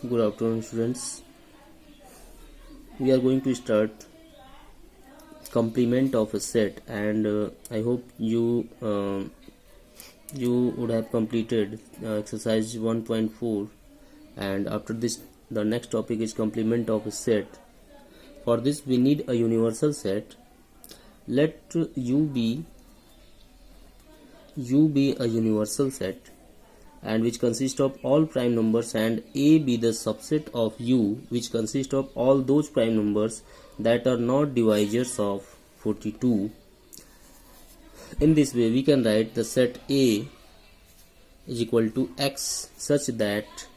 Good afternoon, students. We are going to start complement of a set, and I hope you would have completed exercise 1.4, and after this the next topic is complement of a set. For this we need a universal set. Let U be a universal set, and which consists of all prime numbers, and A be the subset of U, which consists of all those prime numbers that are not divisors of 42. In this way we can write the set A is equal to X, such that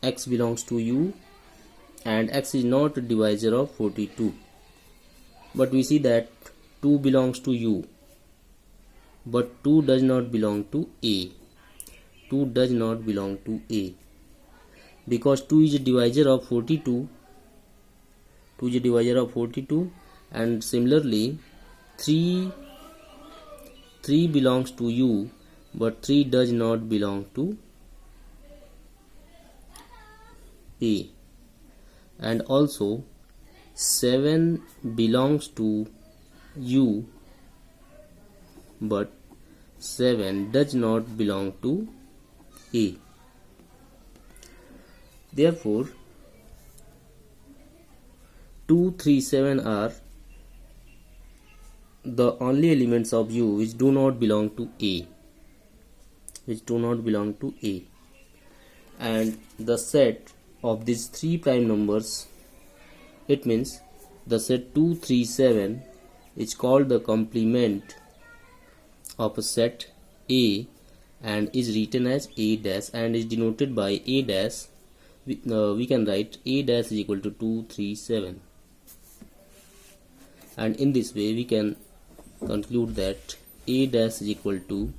X belongs to U and X is not a divisor of 42. But we see that 2 belongs to U, but 2 does not belong to A. 2 does not belong to A because 2 is a divisor of 42. 2 is a divisor of 42, and similarly 3 belongs to U, but 3 does not belong to A. And also 7 belongs to U, but 7 does not belong to A. Therefore 2, 3, 7 are the only elements of U which do not belong to A. And the set of these 3 prime numbers, it means the set 2, 3, 7 is called the complement of a set A and is written as A dash and is denoted by A dash. We can write A dash is equal to 2, 3, 7, and in this way we can conclude that A dash is equal to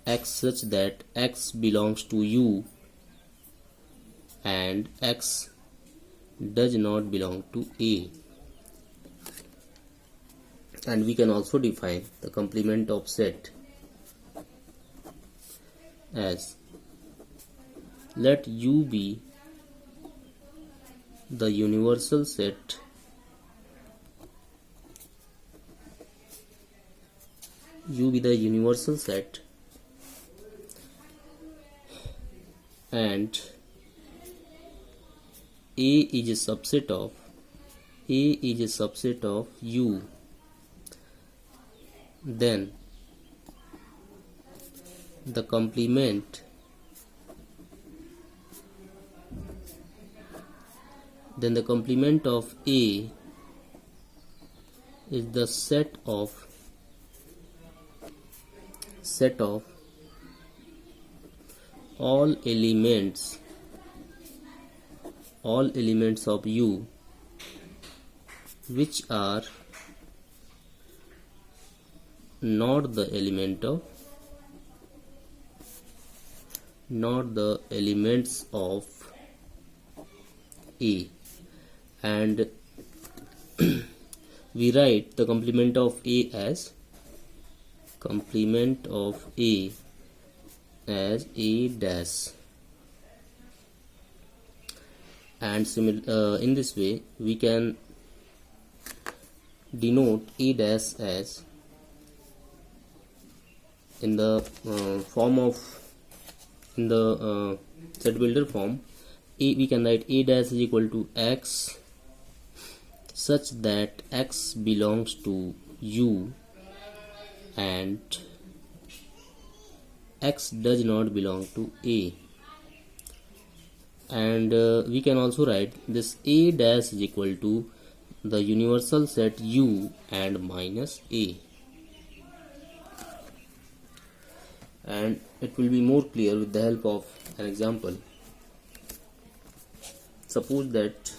X, such that X belongs to U and X does not belong to A. And we can also define the complement of set as, let U be the universal set and A is a subset of U. Then the complement of A is the set of all elements of U which are not the elements of A, and we write the complement of A as A dash, and in this way we can denote A dash as, in the set builder form, we can write A dash is equal to X, such that X belongs to U and X does not belong to A. And we can also write this A dash is equal to the universal set U and minus A, and it will be more clear with the help of an example. Suppose that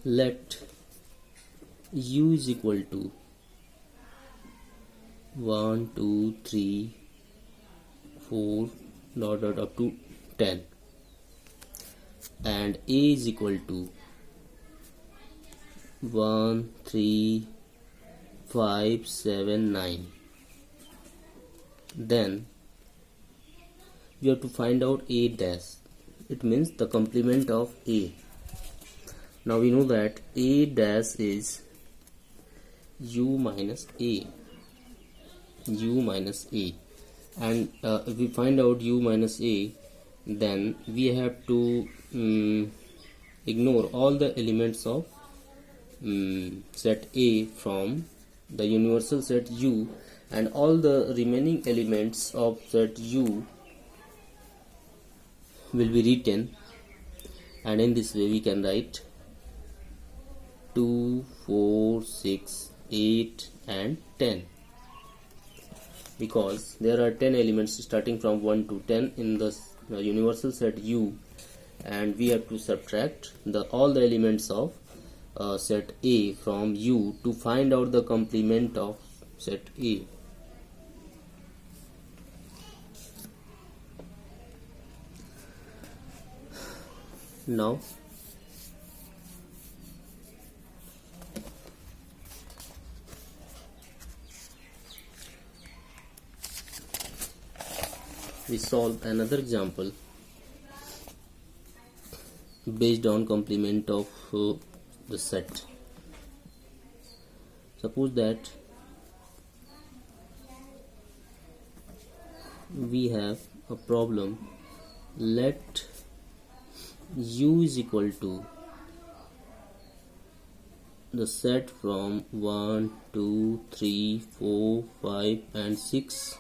let U is equal to 1, 2, 3, 4 dot dot up to 10, and A is equal to 1, 3, 5 7 9. Then you have to find out A dash. It means the complement of A. Now we know that A dash is U minus A. U minus A. And if we find out U minus A, then we have to ignore all the elements of set A from the universal set U, and all the remaining elements of set U will be written, and in this way we can write 2 4 6 8 and 10, because there are 10 elements starting from 1 to 10 in the universal set U, and we have to subtract all the elements of set A from U to find out the complement of set A. Now we solve another example based on complement of the set. Suppose that we have a problem. Let U is equal to the set from 1 2 3 4 5 and 6,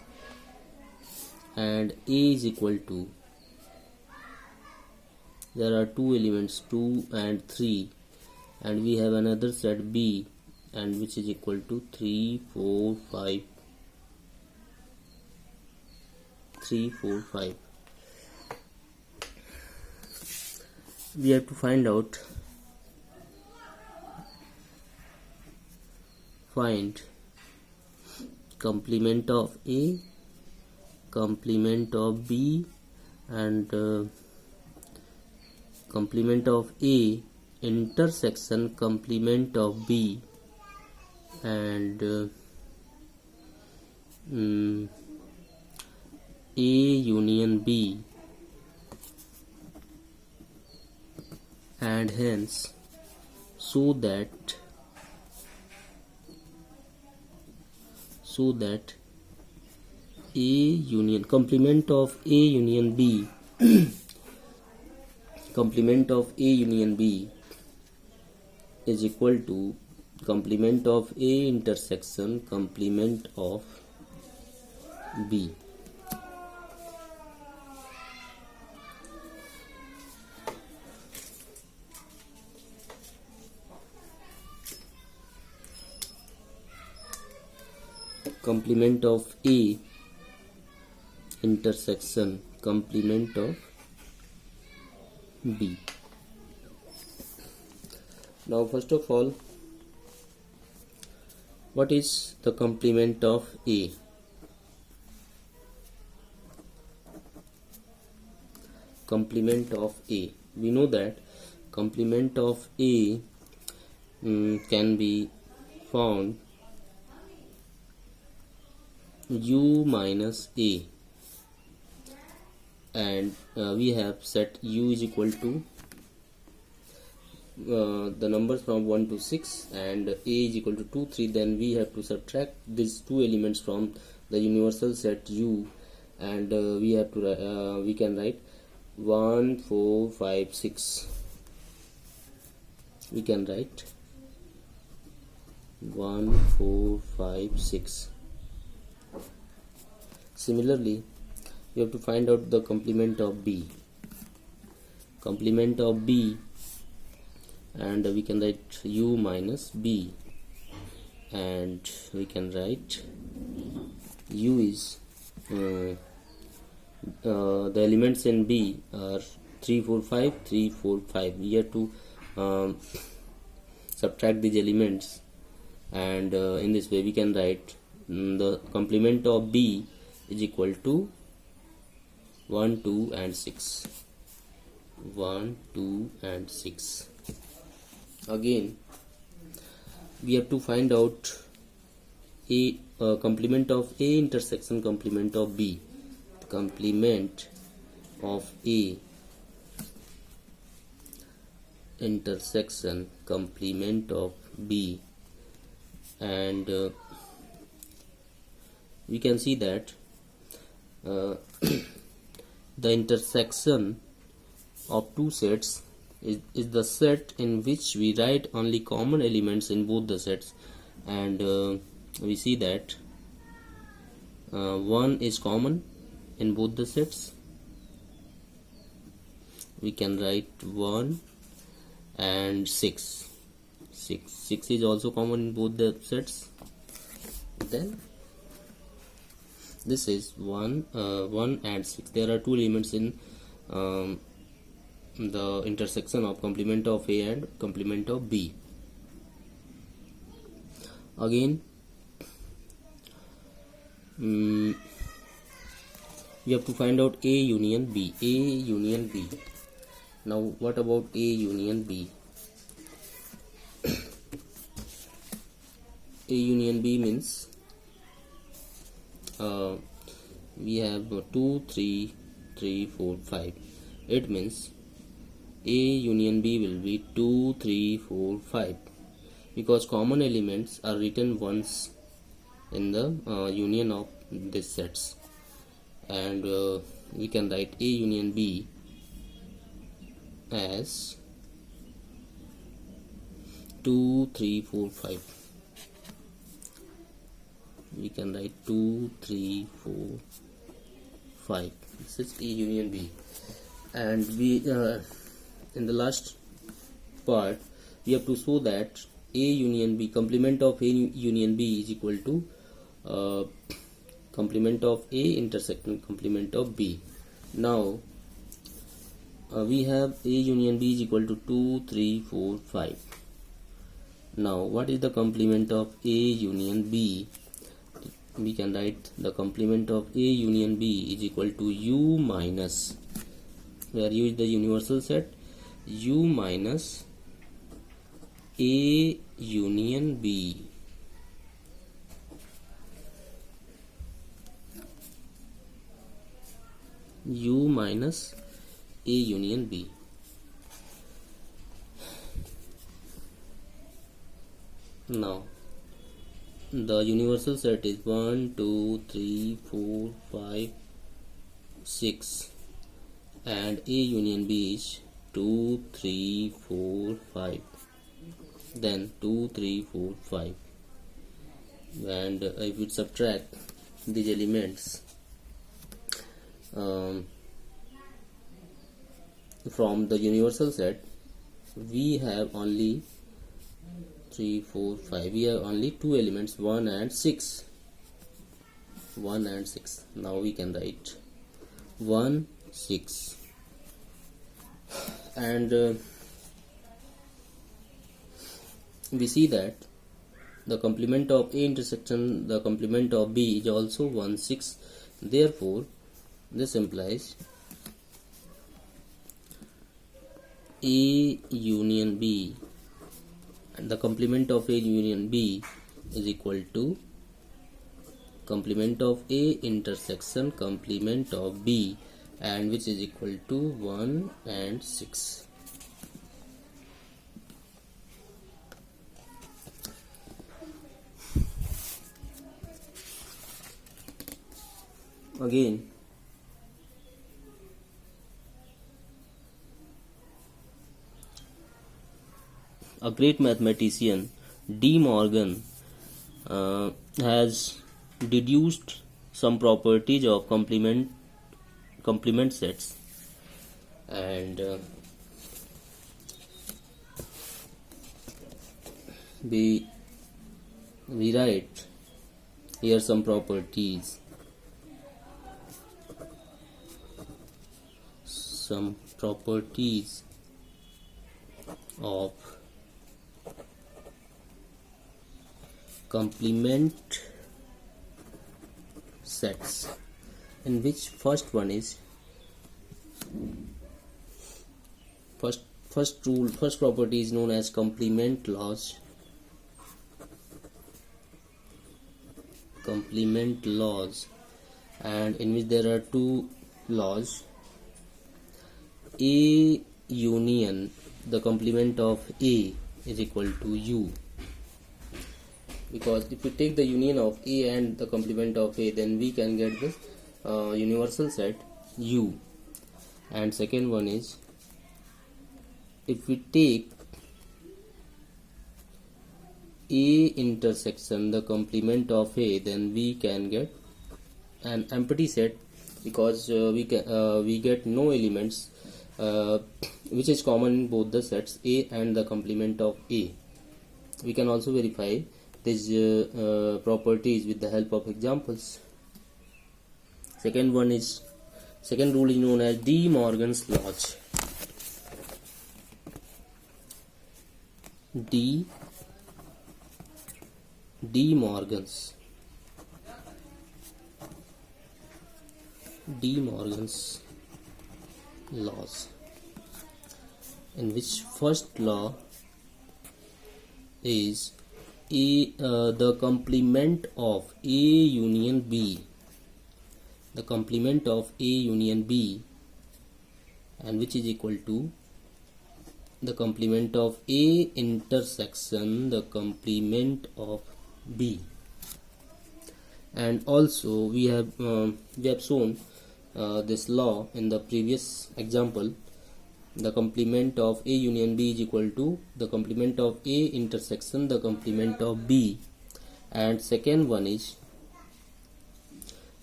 and A is equal to, there are two elements 2 and 3, and we have another set B, and which is equal to 3 4 5. We have to find complement of A, complement of B, and complement of A intersection complement of B, and A union B, and hence so that A union complement of A union B complement of A union B is equal to complement of A intersection complement of B. Complement of A intersection complement of B. Now first of all, what is the complement of A? Complement of A. We know that complement of A can be found U minus A, and we have set U is equal to the numbers from 1 to 6 and A is equal to 2 3. Then we have to subtract these two elements from the universal set U, and we have to we can write 1 4 5 6. We can write 1 4 5 6. Similarly, you have to find out the complement of B. Complement of B, and we can write U minus B, and we can write U is the elements in B are 3 4 5 3 4 5. We have to subtract these elements, and in this way we can write the complement of B is equal to 1 2 and 6. 1 2 and 6. Again we have to find out A complement of A intersection complement of B. Complement of A intersection complement of B, and we can see that uh, the intersection of two sets is the set in which we write only common elements in both the sets, and we see that 1 is common in both the sets. We can write 1 and 6. 6 is also common in both the sets. Then this is 1 and 6. There are two elements in the intersection of complement of A and complement of B. Again, we have to find out A union B. A union B. Now, what about A union B? A union B means we have 2, 3, 3, 4, 5. It means A union B will be 2, 3, 4, 5, because common elements are written once in the union of these sets, and we can write A union B as 2, 3, 4, 5. We can write 2, 3, 4, 5. This is A union B, and we in the last part we have to show that A union B, complement of A union B is equal to complement of A intersection complement of B. Now we have A union B is equal to 2, 3, 4, 5. Now what is the complement of A union B? We can write the complement of A union B is equal to U minus, where U is the universal set, U minus A union B. U minus A union B. Now the universal set is 1, 2, 3, 4, 5, 6, and A union B is 2, 3, 4, 5. Then 2, 3, 4, 5. And if we subtract these elements from the universal set, we have only 3, 4, 5. We have only two elements, 1 and 6. 1 and 6. Now we can write 1, 6. And we see that the complement of A intersection the complement of B is also 1, 6. Therefore, this implies A union B, and the complement of A union B is equal to complement of A intersection complement of B, and which is equal to 1 and 6. Again, a great mathematician, De Morgan, has deduced some properties of complement sets, and we write here some properties. Some properties of complement sets, in which first one is first property is known as complement laws. complement laws, and in which there are two laws. A union, the complement of A is equal to U, because if we take the union of A and the complement of A, then we can get this universal set U. And second one is, if we take A intersection the complement of A, then we can get an empty set, because we get no elements which is common in both the sets A and the complement of A. We can also verify these properties with the help of examples. Second rule is known as De Morgan's law. De Morgan's laws, in which first law is the complement of A union B, and which is equal to the complement of A intersection the complement of B. And also we have shown this law in the previous example. The complement of A union B is equal to the complement of A intersection the complement of B. And second one is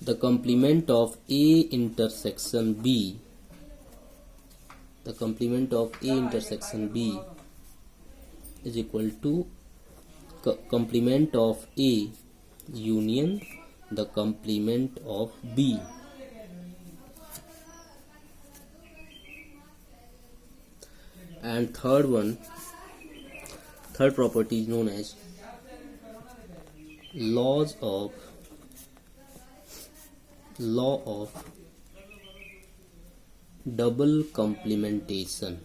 the complement of A intersection B, is equal to complement of A union the complement of B. And third property is known as law of double complementation.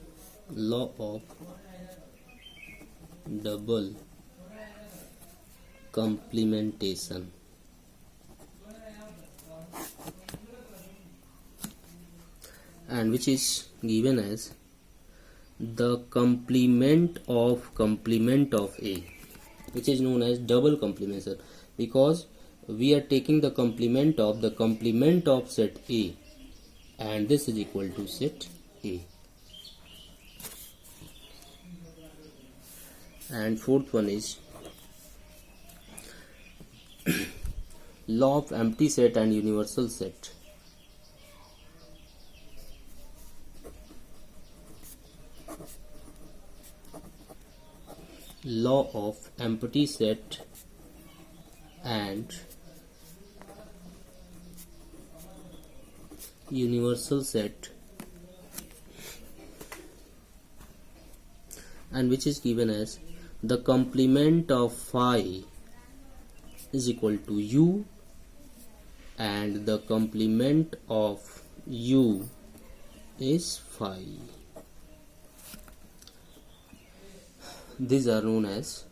And which is given as the complement of A, which is known as double complementation, because we are taking the complement of set A, and this is equal to set A. And fourth one is law of empty set and universal set. Law of empty set and universal set, and which is given as the complement of phi is equal to U, and the complement of U is phi. These are known as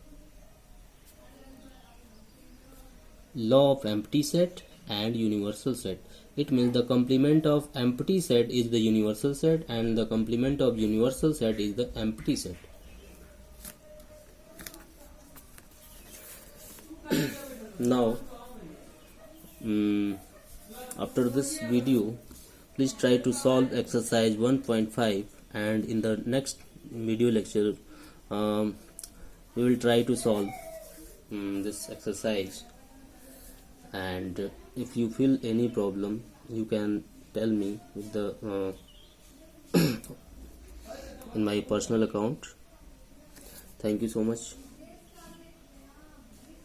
law of empty set and universal set. It means the complement of empty set is the universal set, and the complement of universal set is the empty set. Now after this video, please try to solve exercise 1.5, and in the next video lecture we will try to solve this exercise. And if you feel any problem, you can tell me with the in my personal account. Thank you so much.